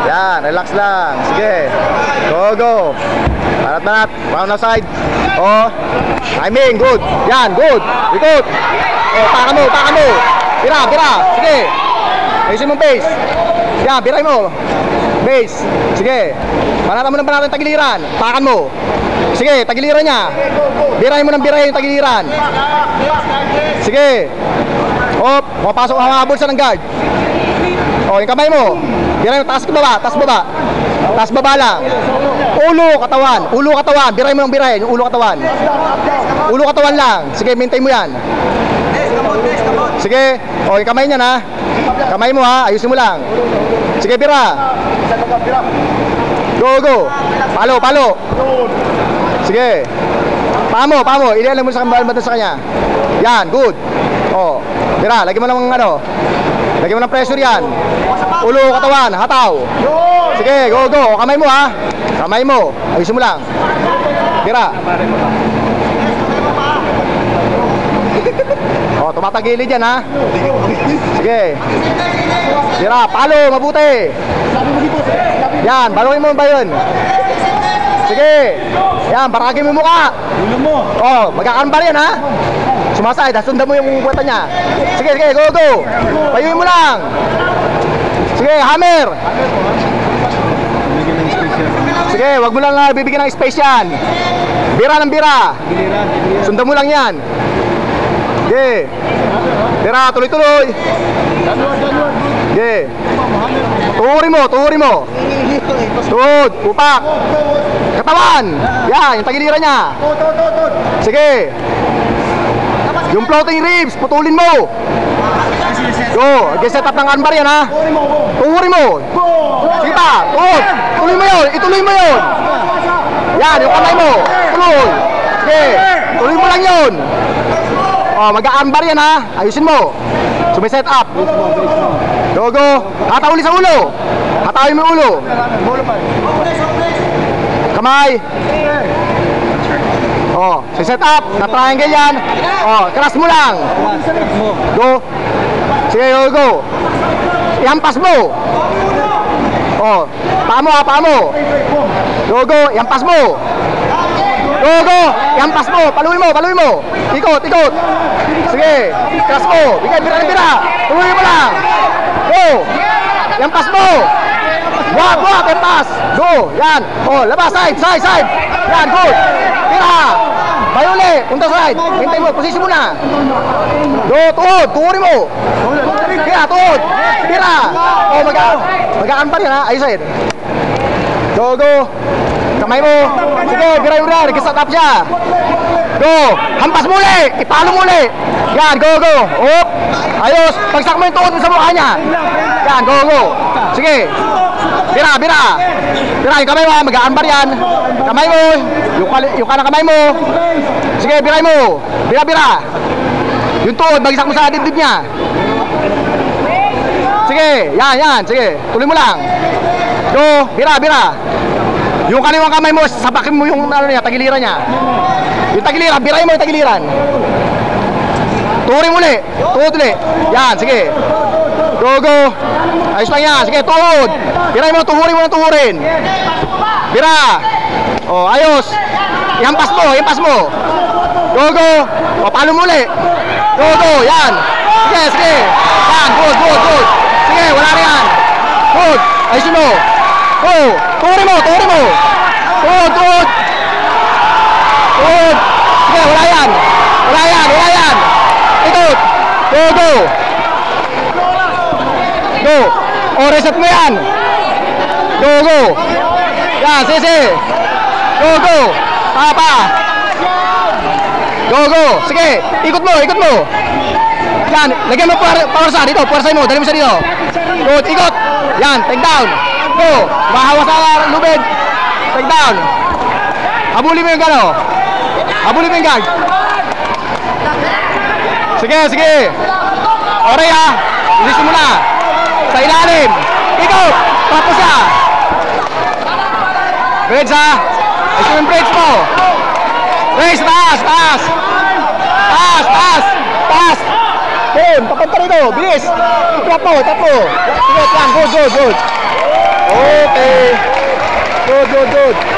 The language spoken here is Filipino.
Yan, relax lang. Sige. Go, go. Banat-banat. Round na side. Oh. Timing, good. Yan, good. Ikot. Oh, paka mo, paka mo. Bira, bira. Sige. Ayusin mo base. Yan, biray mo. Base. Sige. Banatan mo ng banatan yung tagiliran. Pakan mo. Sige, tagiliran niya. Birahin mo ng birahin yung tagiliran. Sige. Hop, mapasok ang mga bulsa ng guard. O, yung kamay mo. Birahin mo, taas baba, taas baba. Taas baba lang. Ulo, katawan. Ulo, katawan. Birahin mo ng birahin, yung ulo, katawan. Ulo, katawan lang. Sige, maintain mo yan. Sige. O, yung kamay niya na. Kamay mo ha, ayusin mo lang. Sige, bira. Go, go. Palo, palo. Sige. Pamo, pamo. Ilalim mo sa kanya. Yan, good. Oh, bira, lagyan mo ng ano. Lagyan mo ng pressure yan. Ulo, katawan, hataw. Sige, go, go. Kamay mo ha. Kamay mo. Ayusin mo lang. Bira. Oh, tumatagilid yan ha. Sige. Bira, palo, mabuti. Yan, baluin mo ba yun? Sige. Yan, baragin mo yung mukha. Ulo mo. Oh, magkakambar yan ha. Sumasay, sundan mo yung buwata niya. Sige, sige, go, go. Payuin mo lang. Sige, hammer. Sige, wag mo lang bibigyan ng space yan. Bira ng bira. Sundan mo lang yan. Sige. Bira, tuloy-tuloy. Sige. Tuhuri mo, tuhuri mo. Tuhod, upak. Katawan. Yan, yung tagiliran niya. Sige. Yung floating ribs, putulin mo. Go, set up ng armbar yan ha. Tuhuri mo. Sige pa, tuhod. Tuloy mo yun, ituloy mo yun. Yan, yung kamay mo. Tuloy. Sige, tuloy mo lang yun. Oh, mag-armbar yan ha. Ayusin mo. So may set up. Go, go. Hatawin sa ulo. Hatawin mo yung ulo. Kamay. Oh, so set up. Na-triangle yan. Oh, cross mo lang. Go. Sige, go, go. Ihampas mo. Oh, paa mo ha, paa mo. Go, go. Ihampas mo. Go, go. Ihampas mo. Paluin mo, paluin mo. Ikot, ikot. Sige. Cross mo. Bigay, bira, bira. Paluin mo lang. Go. Ihampas mo. Buhat, buhat. Ihampas. Go. Yan. Oh, labas. Side, side, side. Yan, good. Bira. Bayuli. Punta side. Hintay mo. Posisyon mo na. Go, tuhod. Tuhuri mo. Bira, tuhod. Bira. Oh, mag-aanbar yan ha. Ayos, ayos. Go, go. Kamay mo. Sige, bira yung rin. Nag-set up siya. Go. Hampas muli. Ipalo muli. Yan, go, go. Op. Ayos. Pagsak mo yung tuhod mo sa mukha niya. Yan, go, go. Sige. Bira, bira. Bira, yung kamay mo. Mag-aanbar yan. Kamay mo. Yung kanang kamay mo. Sige, biray mo. Bira, bira. Yung tuhod, magisak mo sa dibdib niya. Sige, yan, yan. Sige, tuloy mo lang. Go, bira, bira. Yung kaniwang kamay mo, sapakin mo yung ano niya, tagiliran niya. Yung tagiliran, biray mo yung tagiliran. Tuhurin muli. Tuhod ulit. Yan, sige. Go, go. Ayos lang yan. Sige, tuhod. Biray mo, tuhurin mo ng tuhurin. Bira. Oh, ayos. Ihampas mo, ihampas mo. Go, go. O, palo muli. Go, go. Yan. Sige, sige. Yan, good, good, good. Sige, wala na yan. Good. Ayusin mo. Go. Tuhurin mo, tuhurin mo. Good, good. Good. Sige, wala yan. Wala yan, wala yan. Ikot. Go, go. Go. O, reset mo yan. Go, go. Yan, sige, sige. Go, go. Pa. Go, go. Sige, ikot mo, ikot mo. Yan, lagyan mo power sa dito, power sa mo, dali mo sa dito. Good, ikot. Yan, take down. Go. Mahawa sa lubid. Take down. Habulin mo yung gano. Habulin mo yung guard. Sige, sige. Oray ha. Ilisin mo na. Sa ilalim. Ikot. Tapos ha. Bridge ha. Ayusin yung bridge mo. Raise, taas, taas. Taas, taas. Taas. Boom, papunta rito. Bilis. Tap mo, tap mo. Sige, yan. Good, good, good. Oh. good, good, good.